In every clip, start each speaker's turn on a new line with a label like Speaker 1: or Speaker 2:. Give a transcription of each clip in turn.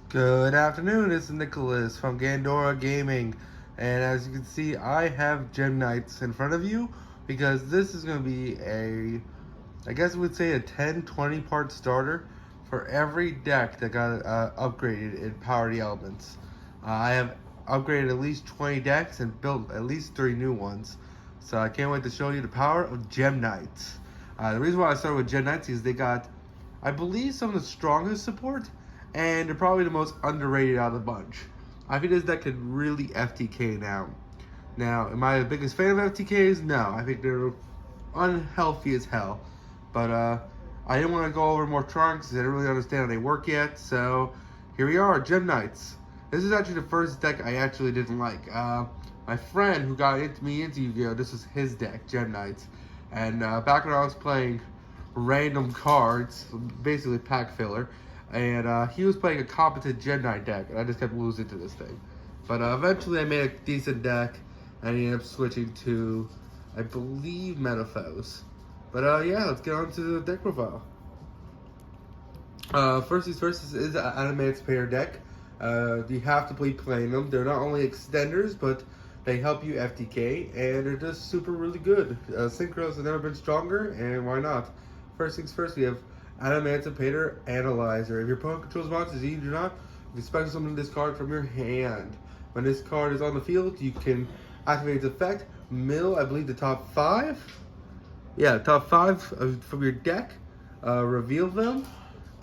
Speaker 1: Good afternoon, it's Nicholas from Gandora Gaming, and as you can see I have Gem Knights in front of you because this is going to be I guess we would say a 10-20 part starter for every deck that got upgraded in Power the Elements. I have upgraded at least 20 decks and built at least 3 new ones, so I can't wait to show you the power of Gem Knights. The reason why I started with Gem Knights is they got, I believe, some of the strongest support, and they're probably the most underrated out of the bunch. I think this deck could really FTK now. Now, am I the biggest fan of FTKs? No, I think they're unhealthy as hell. But I didn't want to go over morthtronic because I didn't really understand how they work yet. So here we are, Gem Knights. This is actually the first deck I actually didn't like. My friend who got me into Yu-Gi-Oh! This was his deck, Gem Knights. And back when I was playing random cards, basically pack filler, and he was playing a competent Gem Knight deck, and I just kept losing to this thing. But eventually I made a decent deck, and I ended up switching to, I believe, Metaphos. But yeah, let's get on to the deck profile. First things first, this is an Adamancipator deck. You have to be playing them. They're not only extenders, but they help you FTK, and they're just super really good. Synchros have never been stronger, and why not? First things first, we have Adamancipator Analyzer. If your opponent controls monsters you do not, you can special summon this card from your hand. When this card is on the field, you can activate its effect, mill, I believe, the top 5. Yeah, top 5 from your deck, reveal them.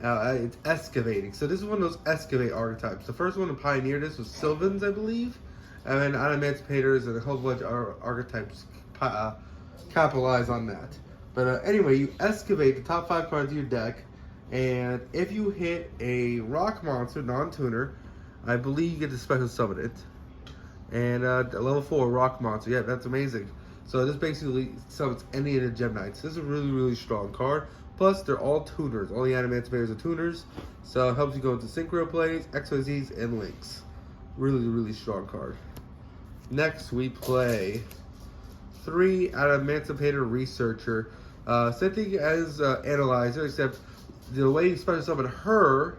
Speaker 1: It's excavating. So this is one of those excavate archetypes. The first one to pioneer this was Sylvans, I believe. And then Adamancipators and a whole bunch of archetypes capitalize on that. But anyway, you excavate the top 5 cards of your deck, and if you hit a rock monster, non-tuner, I believe you get to special summon it. And a level 4 rock monster, yeah, that's amazing. So this basically summons any of the Gem Knights. This is a really, really strong card. Plus, they're all tuners. All the Adamancipators are tuners, so it helps you go into Synchro plays, XYZs, and Links. Really, really strong card. Next, we play 3 Adamancipator Researcher. Same thing as Analyzer, except the way you special summon her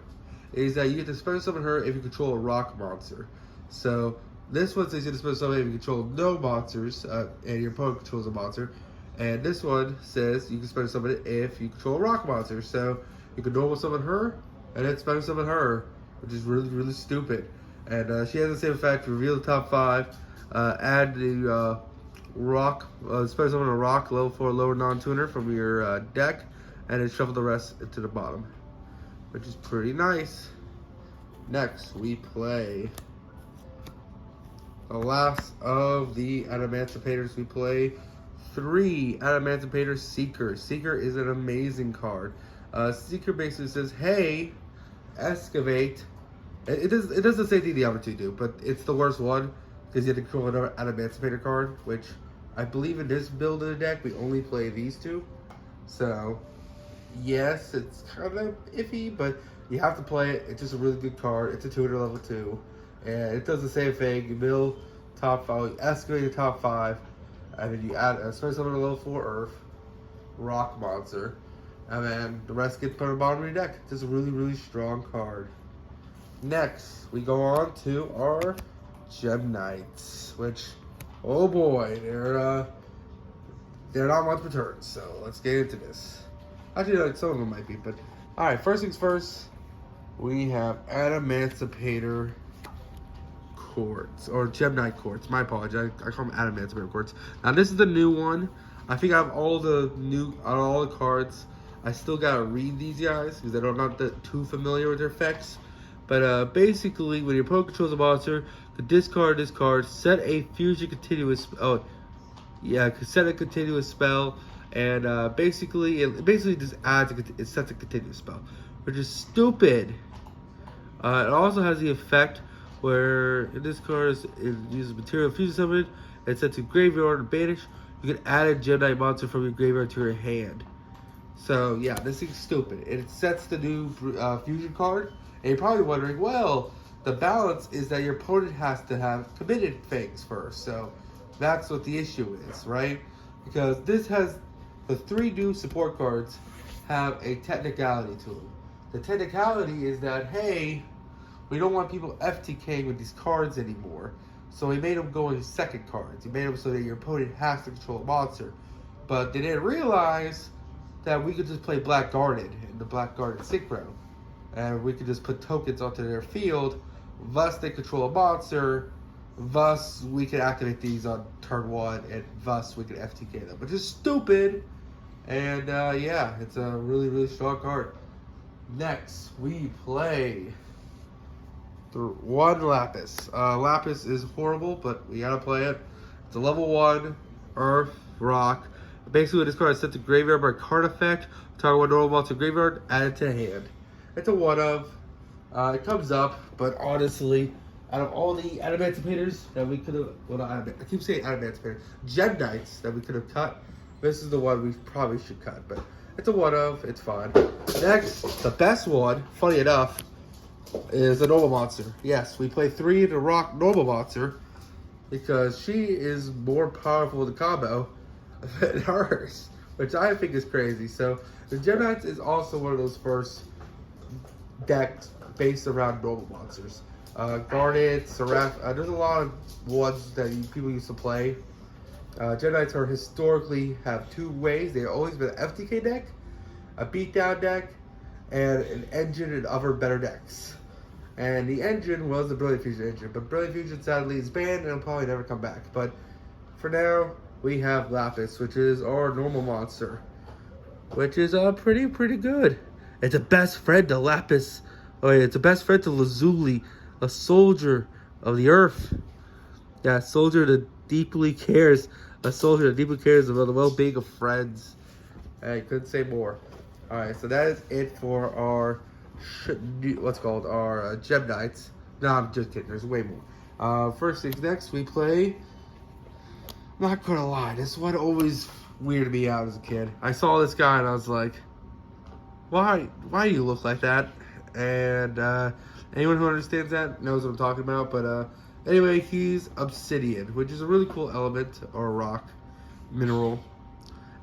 Speaker 1: is that you get to special summon her if you control a rock monster. So this one says you get to special summon if you control no monsters, and your opponent controls a monster. And this one says you can special summon it if you control a rock monster. So you can normal summon her, and then special summon her, which is really, really stupid. And she has the same effect, reveal the top 5, add the rock, special summon a rock, level 4 lower non-tuner from your deck, and then shuffle the rest to the bottom, which is pretty nice. Next, we play the last of the Adamancipators. We play 3 Adamancipator Seeker. Seeker is an amazing card. Seeker basically says, hey, excavate. It does the same thing the other 2 do, but it's the worst one because you have to control another Adamancipator card, which I believe in this build of the deck, we only play these 2. So, yes, it's kind of iffy, but you have to play it. It's just a really good card. It's a tutor level 2. And it does the same thing. You build top 5, you excavate the top 5, and then you add a special summon a level 4 Earth, rock monster, and then the rest gets put on the bottom of your deck. It's just a really, really strong card. Next, we go on to our Gem Knights, which, oh boy, they're not much returns, so let's get into this. Actually, like, some of them might be, but alright, first things first, we have Adamancipator Quartz, or Gem Knight Quartz, my apologies, I call them Adamancipator Quartz. Now this is the new one. I think I have all the cards. I still gotta read these guys, because I'm not too familiar with their effects. But basically, when your opponent controls a monster, discard this card, set a fusion continuous. Oh, yeah, set a continuous spell, and basically, it just adds it sets a continuous spell, which is stupid. It also has the effect where this card uses material fusion summon. It's set to graveyard and banish. You can add a Gem Knight monster from your graveyard to your hand. So yeah, this thing's stupid. It sets the new fusion card. And you're probably wondering, well, the balance is that your opponent has to have committed things first. So that's what the issue is, right? Because this has, the 3 new support cards have a technicality to them. The technicality is that, hey, we don't want people FTKing with these cards anymore. So we made them go in second cards. We made them so that your opponent has to control a monster. But they didn't realize that we could just play Black Guarded in the Black Guarded Synchro. And we could just put tokens onto their field. Thus, they control a monster. Thus, we can activate these on turn 1. And thus, we can FTK them. Which is stupid. And yeah, it's a really, really strong card. Next, we play 1 Lapis. Lapis is horrible, but we gotta play it. It's a level 1 Earth Rock. Basically, when this card is sent to graveyard by card effect, target 1 normal monster graveyard, add it to hand. It's a 1-of. It comes up, but honestly, out of all the Adamancipators that we could have, well, not I keep saying Adamancipator, Gem Knights that we could have cut, this is the one we probably should cut, but it's a 1-of. It's fine. Next, the best one, funny enough, is a normal monster. Yes, we play 3 in a rock normal monster because she is more powerful in the combo than hers, which I think is crazy. So the Gem Knights is also one of those first decks based around normal monsters. Guarded, Seraph, there's a lot of ones that people used to play. Gem Knights are historically have 2 ways. They've always been an FTK deck, a beatdown deck, and an engine and other better decks. And the engine was the Brilliant Fusion engine, but Brilliant Fusion sadly is banned and it'll probably never come back. But for now, we have Lapis, which is our normal monster, which is pretty good. It's a best friend to Lapis. Oh yeah, it's a best friend to Lazuli, a soldier of the earth. Yeah, a soldier that deeply cares. A soldier that deeply cares about the well-being of friends. I couldn't say more. Alright, so that is it for our our Gem Knights. No, I'm just kidding. There's way more. First things next, we play. I'm not gonna lie, this one always weirded me out as a kid. I saw this guy and I was like, why do you look like that? And anyone who understands that knows what I'm talking about. But anyway, he's Obsidian, which is a really cool element or rock mineral.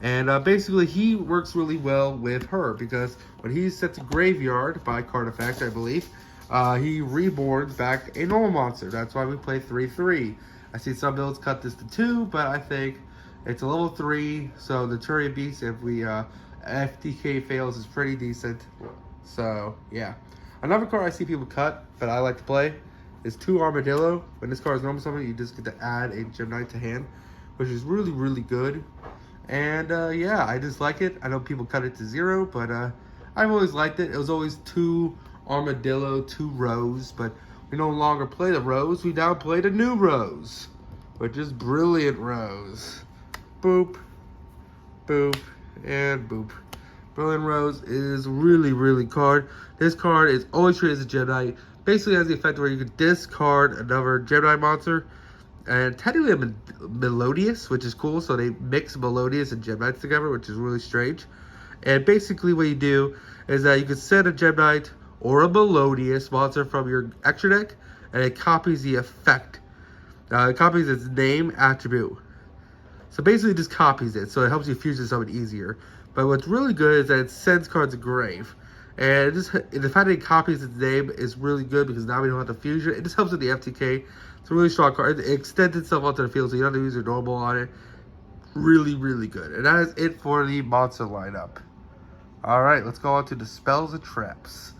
Speaker 1: And basically, he works really well with her because when he's set to graveyard by card effect, I believe, he reborns back a normal monster. That's why we play 3/3. I see some builds cut this to 2, but I think it's a level 3. So the Turian Beast, if we FTK fails, is pretty decent. So yeah, another card I see people cut that I like to play is 2 Armadillo. When this card is normal summon, you just get to add a Gem Knight to hand, which is really good. And yeah, I just like it. I know people cut it to 0, but I've always liked it. It was always 2 Armadillo, 2 Rose, but we no longer play the Rose. We now play the new Rose, which is Brilliant Rose. Boop, boop, and boop. Brilliant Rose is really card. This card is always treated as a Gem Knight. Basically has the effect where you can discard another Gem Knight monster. And technically a Melodious, which is cool. So they mix Melodious and Gem Knights together, which is really strange. And basically what you do is that you can send a Gem Knight or a Melodious monster from your extra deck, and it copies the effect. It copies its name attribute. So basically it just copies it, so it helps you fusion summon easier. But what's really good is that it sends cards to grave. And the fact that it copies its name is really good because now we don't have to fusion. It just helps with the FTK. It's a really strong card. It extends itself onto the field, so you don't have to use your normal on it. Really good. And that is it for the monster lineup. Alright, let's go on to the spells and traps.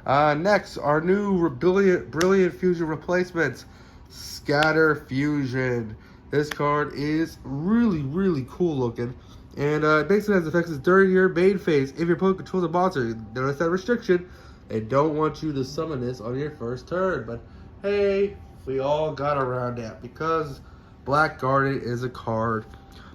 Speaker 1: Next, our new brilliant fusion replacements. Scatter Fusion. This card is really cool looking. And it basically has effects during your main phase. If your opponent controls a monster, notice that restriction. They don't want you to summon this on your first turn. But hey, we all got around that because Black Guardian is a card.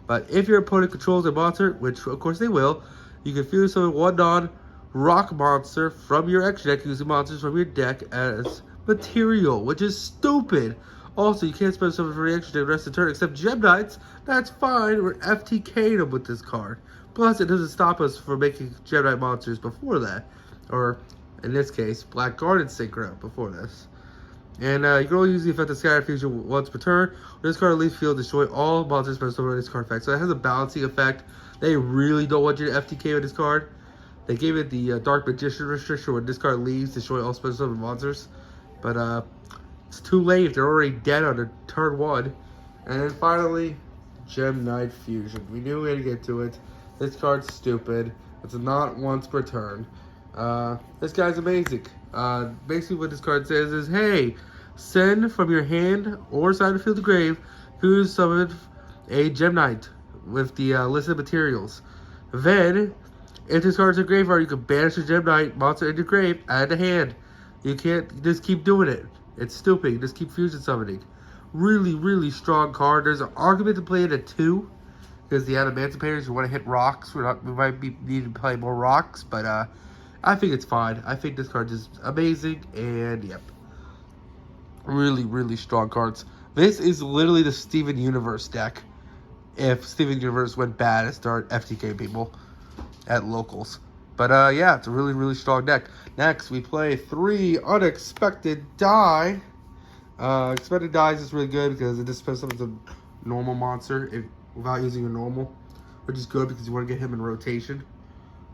Speaker 1: But if your opponent controls a monster, which of course they will, you can fusion summon 1 non-rock monster from your extra deck using monsters from your deck as material, which is stupid. Also, you can't spend summon for your extra deck the rest of the turn except Gem Knights. That's fine. We're FTK'd them with this card. Plus, it doesn't stop us from making Gem Knight monsters before that. Or, in this case, Black Guardian Synchro before this. And you can only use the effect of Scatter Fusion once per turn. When this card leaves field, destroy all monsters by summoning this card effect. So it has a balancing effect. They really don't want you to FTK with this card. They gave it the Dark Magician restriction when this card leaves, destroy all special summon monsters. But it's too late. They're already dead on the turn 1. And then finally, Gem Knight Fusion. We knew we had to get to it. This card's stupid. It's not once per turn. This guy's amazing. Basically what this card says is, hey, send from your hand or side of the field to grave who summoned a Gem Knight with the list of materials. Then, if this card's a graveyard, you can banish a Gem Knight monster into grave, add to hand. You can't just keep doing it. It's stupid. You just keep fusion summoning. Really, really strong card. There's an argument to play it at 2. Because the Adamancipators, you want to hit rocks. We might be needing to play more rocks. But I think it's fine. I think this card is amazing. And, yep. Really, really strong cards. This is literally the Steven Universe deck. If Steven Universe went bad and started FTK people at locals. But yeah, it's a really, really strong deck. Next, we play 3 Unexpected Die. Expected Dies is really good because it dispenses with a normal monster without using a normal. Which is good because you want to get him in rotation.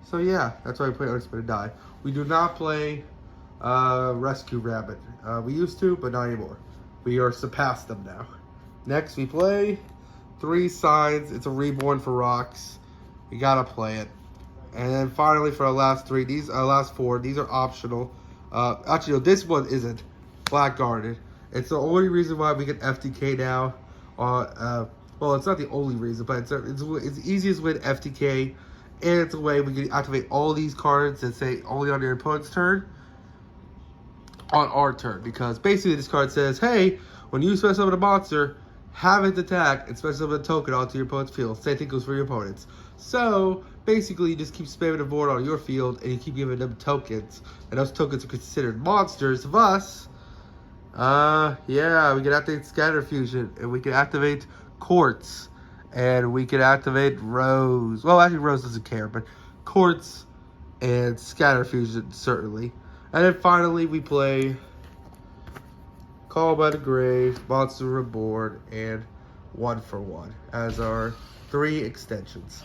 Speaker 1: So yeah, that's why we play Unexpected Die. We do not play Rescue Rabbit. We used to, but not anymore. We are surpassed them now. Next, we play 3 Signs. It's a reborn for rocks. We gotta play it. And then finally for our last 3, last 4, these are optional. Actually, no, this one isn't. Blackguarded. It's the only reason why we get FTK now. Well, it's not the only reason, but it's the easiest way to FTK, and it's a way we can activate all these cards that say only on your opponent's turn, on our turn. Because basically this card says, hey, when you special summon a monster, have it attack and special summon a token onto your opponent's field. Same thing goes for your opponents. So basically, you just keep spamming the board on your field, and you keep giving them tokens, and those tokens are considered monsters. Thus, yeah, we can activate Scatter Fusion, and we can activate Quartz, and we can activate Rose. Well, actually, Rose doesn't care, but Quartz and Scatter Fusion, certainly. And then finally, we play Call by the Grave, Monster Reborn, and 1 for 1 as our 3 extensions.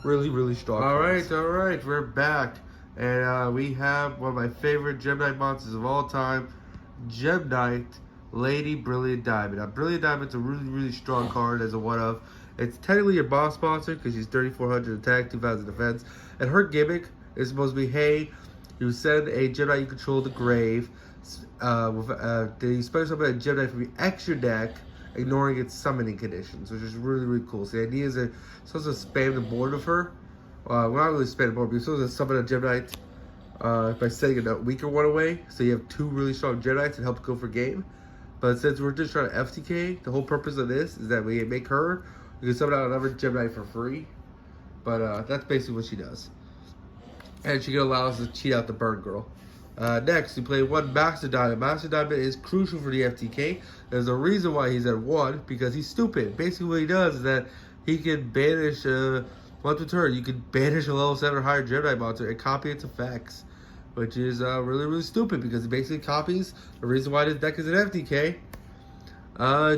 Speaker 1: Really, really strong. All right, we're back. And we have one of my favorite Gem Knight monsters of all time, Gem Knight Lady Brilliant Diamond. Now, Brilliant Diamond's a really, really strong card as a one-of. It's technically your boss monster because she's 3,400 attack, 2,000 defense. And her gimmick is supposed to be, hey, you send a Gem Knight you control to the grave. You special summon a Gem Knight from your extra deck, ignoring its summoning conditions, which is really, really cool. So the idea is that you're supposed to spam the board with her. Well, not really spam the board, but you're supposed to summon a Gem Knight by sending a weaker one away. So you have 2 really strong Gem Knights and help go for game. But since we're just trying to FTK, the whole purpose of this is that we make her, you can summon out another Gem Knight for free. But that's basically what she does. And she can allow us to cheat out the Bird Girl. Next, we play 1 Master Diamond. Master Diamond is crucial for the FTK. There's a reason why he's at 1, because he's stupid. Basically what he does is that he can banish, once per turn, you can banish a level 7 or higher Gem Knight monster and copy its effects. Which is really, really stupid, because it basically copies the reason why this deck is an FTK.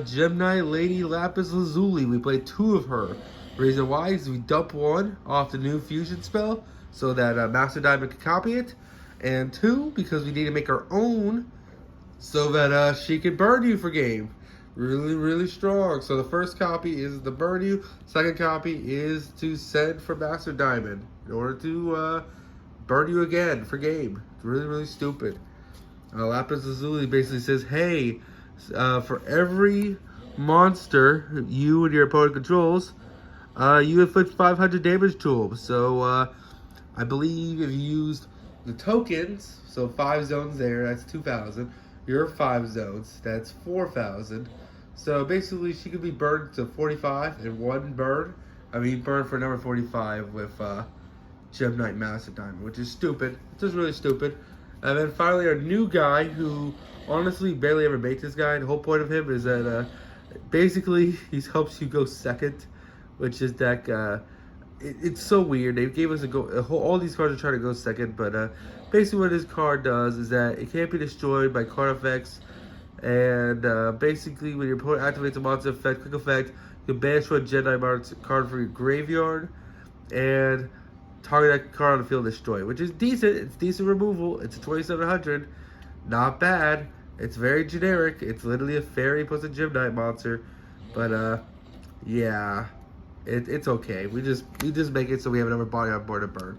Speaker 1: Gem Knight Lady Lapis Lazuli. We play 2 of her. Reason why is we dump 1 off the new fusion spell so that Master Diamond can copy it. And 2, because we need to make our own so that she can burn you for game. Really, really strong. So the first copy is the burn you. Second copy is to send for Master Diamond in order to burn you again for game. It's really, really stupid. Lapis Lazuli basically says, hey, for every monster you and your opponent controls, you inflict 500 damage to them. So I believe if you used the tokens, so 5 zones there, that's 2,000. Your 5 zones, that's 4,000. So basically, she could be burned to 45 in 1 burn. I mean, burn for number 45 with Gem Knight Master Diamond, which is stupid. It's just really stupid. And then finally, our new guy, who honestly barely ever makes this guy. The whole point of him is that basically he helps you go second, which is that it's so weird. They gave us all these cards are trying to go second, but basically what this card does is that it can't be destroyed by card effects. And basically, when your opponent activates a monster effect, quick effect, you can banish one Gem Knight card from your graveyard and target that card on the field and destroy it, which is decent. It's decent removal. It's a 2,700. Not bad. It's very generic. It's literally a fairy plus a gym night monster. But yeah, it's okay. We just make it so we have another body on board to burn.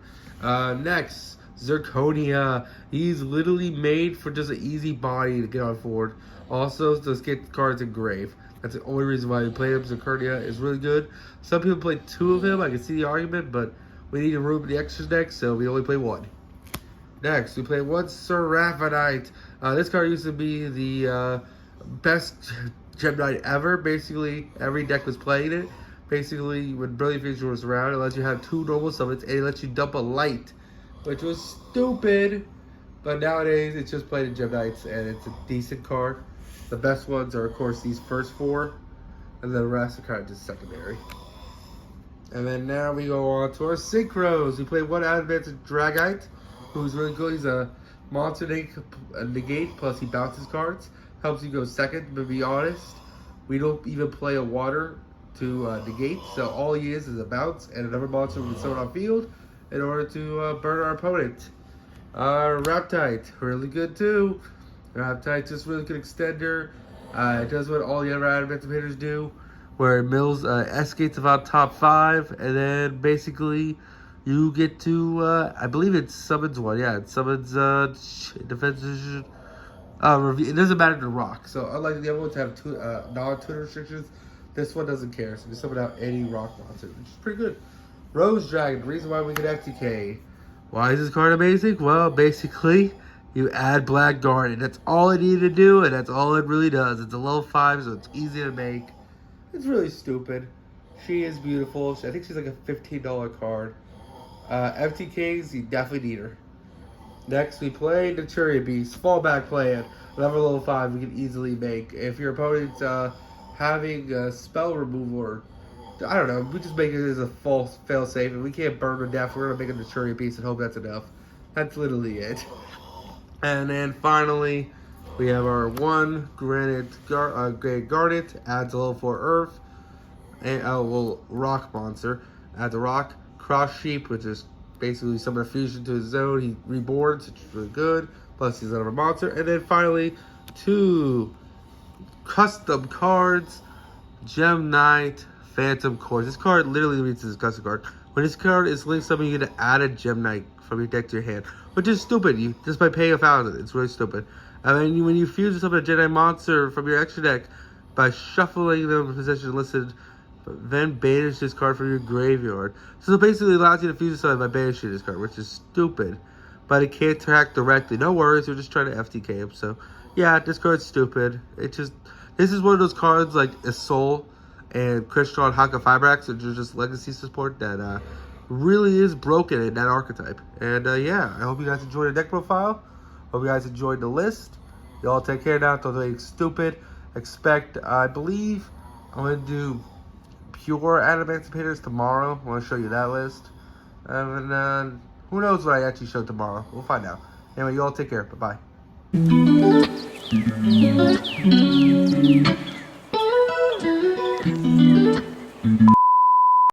Speaker 1: Next, Zirconia. He's literally made for just an easy body to get on board. Also, just get cards engraved. That's the only reason why we play him. Zirconia is really good. Some people play 2 of him. I can see the argument, but we need a room in the extras deck, so we only play 1. Next, we play 1 Seraphinite. This card used to be the best Gem Knight ever. Basically, every deck was playing it. Basically, when Brilliant Future was around, it lets you have 2 normal summons, and it lets you dump a light, which was stupid. But nowadays, it's just played in Gem Knights, and it's a decent card. The best ones are, of course, these first 4, and then the rest are kind of just secondary. And then now we go on to our Synchros. We play 1 Adamancipator Dragite, who's really good. He's a monster negate, plus he bounces cards. Helps you go second, but to be honest, we don't even play a water to negate, so all he is a bounce and another monster we can summon on field in order to burn our opponent. Raptite, really good too. Raptite, just really good extender. It does what all the other Adamancipators do, where it mills S-gates about top 5, and then basically you get to, I believe it summons one. Yeah, it summons defense. It doesn't matter to rock. So unlike the other ones have non-tuner restrictions, this one doesn't care. So you summon out any rock monster, which is pretty good. Rose Dragon, the reason why we get FTK. Why is this card amazing? Well, basically, you add Blackguard, and that's all it needed to do, and that's all it really does. It's a level 5, so it's easy to make. It's really stupid. She is beautiful. I think she's like a $15 card. FTKs, you definitely need her. Next, we play Naturia Beast, fallback plan. Level level 5, we can easily make. If your opponent's having a spell removal, or I don't know, we just make it as a false fail-safe. If we can't burn to death, we're going to make a Naturia Beast and hope that's enough. That's literally it. And then finally, we have our 1 Granite Garnet, adds a level 4 Earth, and rock monster, adds a rock. Cross Sheep, which is basically summon a fusion to his zone. He reborns, which is really good. Plus he's another monster. And then finally, 2 custom cards. Gem Knight, Phantom Course. This card literally means this custom card. When this card is linked summon, you get to add a Gem Knight from your deck to your hand, which is stupid. You just by paying 1,000, it's really stupid. And then when you fuse summon a Gem Knight monster from your extra deck by shuffling them in position listed, then banish this card from your graveyard. So it basically allows you to fuse something by banishing this card, which is stupid. But it can't attack directly. No worries, we're just trying to FTK him. So yeah, this card's stupid. This is one of those cards like Isoul and Crystron Haka Fibrax, which is just legacy support that really is broken in that archetype. And yeah, I hope you guys enjoyed the deck profile. Hope you guys enjoyed the list. Y'all take care now. Don't do anything stupid. Expect, I believe, I'm going to do pure Adamancipators tomorrow. I want to show you that list. And then who knows what I actually show tomorrow. We'll find out. Anyway, you all take care. Bye-bye.